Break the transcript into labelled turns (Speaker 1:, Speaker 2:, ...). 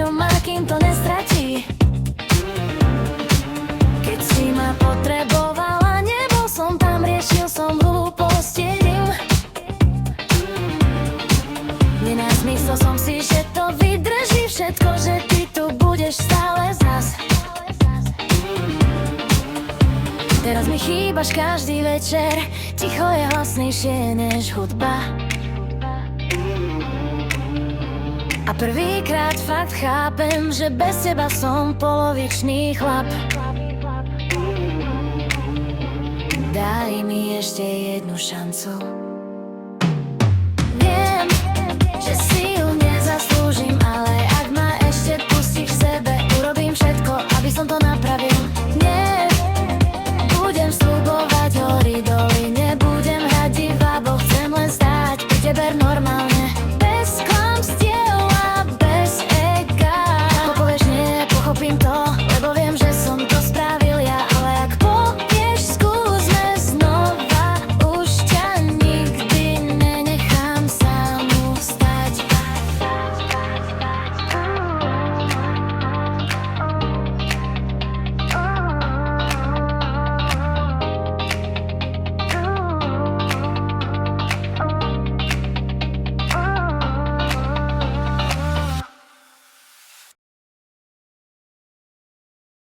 Speaker 1: čo má, kým to nestratí. Keď si ma potrebovala, nebol som tam, riešil som hlúposti. Myslel som si, že to vydrží všetko, že ty tu budeš stále zas. Teraz mi chýbaš každý večer, ticho je hlasnejšie než hudba. A prvýkrát fakt chápem, že bez teba som polovičný chlap. Daj mi ešte jednu šancu.